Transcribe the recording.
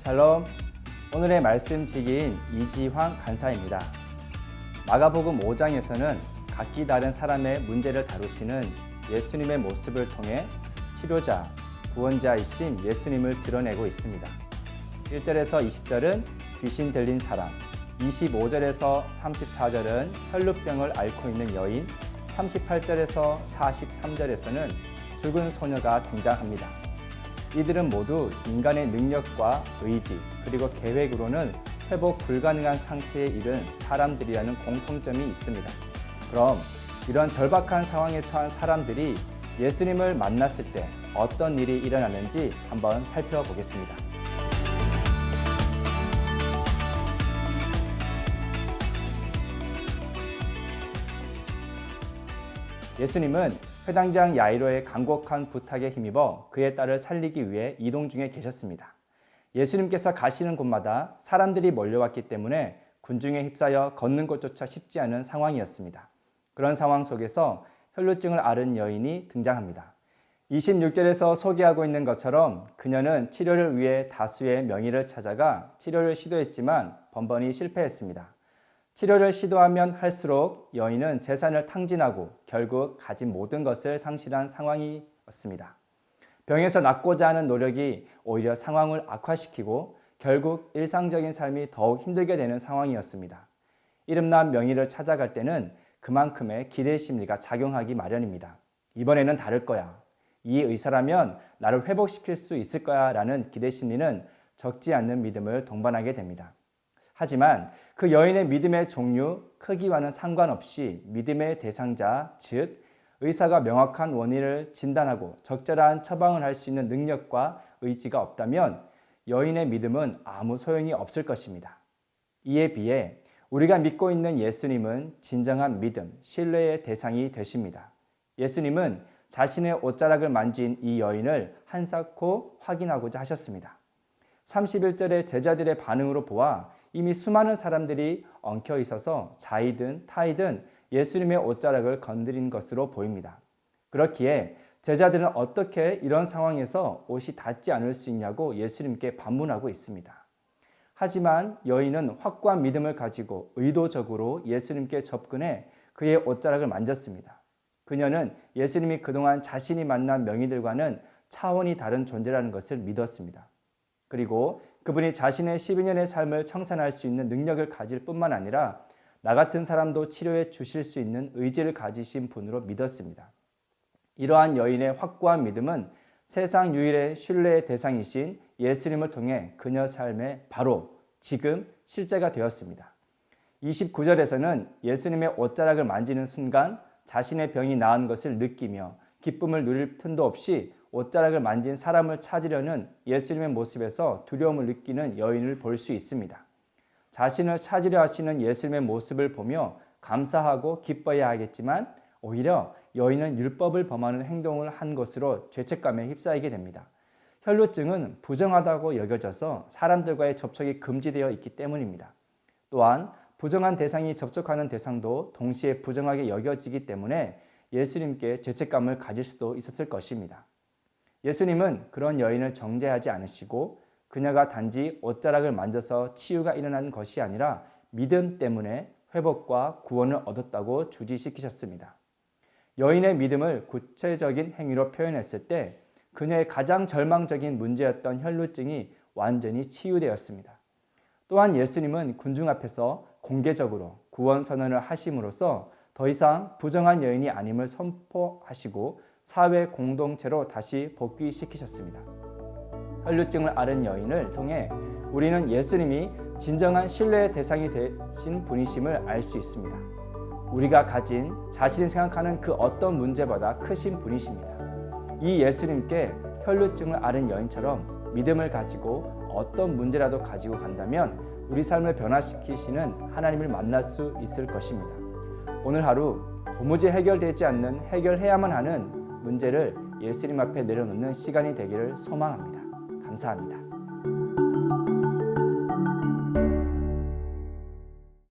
샬롬, 오늘의 말씀 지기인 이지황 간사입니다. 마가복음 5장에서는 각기 다른 사람의 문제를 다루시는 예수님의 모습을 통해 치료자, 구원자이신 예수님을 드러내고 있습니다. 1절에서 20절은 귀신 들린 사람, 25절에서 34절은 혈루병을 앓고 있는 여인, 38절에서 43절에서는 죽은 소녀가 등장합니다. 이들은 모두 인간의 능력과 의지 그리고 계획으로는 회복 불가능한 상태에 이른 사람들이라는 공통점이 있습니다. 그럼 이런 절박한 상황에 처한 사람들이 예수님을 만났을 때 어떤 일이 일어나는지 한번 살펴보겠습니다. 예수님은 회당장 야이로의 간곡한 부탁에 힘입어 그의 딸을 살리기 위해 이동 중에 계셨습니다. 예수님께서 가시는 곳마다 사람들이 몰려왔기 때문에 군중에 휩싸여 걷는 것조차 쉽지 않은 상황이었습니다. 그런 상황 속에서 혈루증을 앓은 여인이 등장합니다. 26절에서 소개하고 있는 것처럼 그녀는 치료를 위해 다수의 명의를 찾아가 치료를 시도했지만 번번이 실패했습니다. 치료를 시도하면 할수록 여인은 재산을 탕진하고 결국 가진 모든 것을 상실한 상황이었습니다. 병에서 낫고자 하는 노력이 오히려 상황을 악화시키고 결국 일상적인 삶이 더욱 힘들게 되는 상황이었습니다. 이름난 명의를 찾아갈 때는 그만큼의 기대 심리가 작용하기 마련입니다. 이번에는 다를 거야. 이 의사라면 나를 회복시킬 수 있을 거야 라는 기대 심리는 적지 않는 믿음을 동반하게 됩니다. 하지만 그 여인의 믿음의 종류, 크기와는 상관없이 믿음의 대상자, 즉 의사가 명확한 원인을 진단하고 적절한 처방을 할 수 있는 능력과 의지가 없다면 여인의 믿음은 아무 소용이 없을 것입니다. 이에 비해 우리가 믿고 있는 예수님은 진정한 믿음, 신뢰의 대상이 되십니다. 예수님은 자신의 옷자락을 만진 이 여인을 한사코 확인하고자 하셨습니다. 31절의 제자들의 반응으로 보아 이미 수많은 사람들이 엉켜 있어서 자이든 타이든 예수님의 옷자락을 건드린 것으로 보입니다. 그렇기에 제자들은 어떻게 이런 상황에서 옷이 닿지 않을 수 있냐고 예수님께 반문하고 있습니다. 하지만 여인은 확고한 믿음을 가지고 의도적으로 예수님께 접근해 그의 옷자락을 만졌습니다. 그녀는 예수님이 그동안 자신이 만난 명의들과는 차원이 다른 존재라는 것을 믿었습니다. 그리고 그분이 자신의 12년의 삶을 청산할 수 있는 능력을 가질 뿐만 아니라 나 같은 사람도 치료해 주실 수 있는 의지를 가지신 분으로 믿었습니다. 이러한 여인의 확고한 믿음은 세상 유일의 신뢰의 대상이신 예수님을 통해 그녀 삶에 바로 지금 실제가 되었습니다. 29절에서는 예수님의 옷자락을 만지는 순간 자신의 병이 나은 것을 느끼며 기쁨을 누릴 틈도 없이 옷자락을 만진 사람을 찾으려는 예수님의 모습에서 두려움을 느끼는 여인을 볼 수 있습니다. 자신을 찾으려 하시는 예수님의 모습을 보며 감사하고 기뻐해야 하겠지만 오히려 여인은 율법을 범하는 행동을 한 것으로 죄책감에 휩싸이게 됩니다. 혈루증은 부정하다고 여겨져서 사람들과의 접촉이 금지되어 있기 때문입니다. 또한 부정한 대상이 접촉하는 대상도 동시에 부정하게 여겨지기 때문에 예수님께 죄책감을 가질 수도 있었을 것입니다. 예수님은 그런 여인을 정죄하지 않으시고 그녀가 단지 옷자락을 만져서 치유가 일어난 것이 아니라 믿음 때문에 회복과 구원을 얻었다고 주지시키셨습니다. 여인의 믿음을 구체적인 행위로 표현했을 때 그녀의 가장 절망적인 문제였던 혈루증이 완전히 치유되었습니다. 또한 예수님은 군중 앞에서 공개적으로 구원 선언을 하심으로써 더 이상 부정한 여인이 아님을 선포하시고 사회 공동체로 다시 복귀시키셨습니다. 혈루증을 앓은 여인을 통해 우리는 예수님이 진정한 신뢰의 대상이 되신 분이심을 알 수 있습니다. 우리가 가진 자신이 생각하는 그 어떤 문제보다 크신 분이십니다. 이 예수님께 혈루증을 앓은 여인처럼 믿음을 가지고 어떤 문제라도 가지고 간다면 우리 삶을 변화시키시는 하나님을 만날 수 있을 것입니다. 오늘 하루 도무지 해결되지 않는 해결해야만 하는 문제를 예수님 앞에 내려놓는 시간이 되기를 소망합니다. 감사합니다.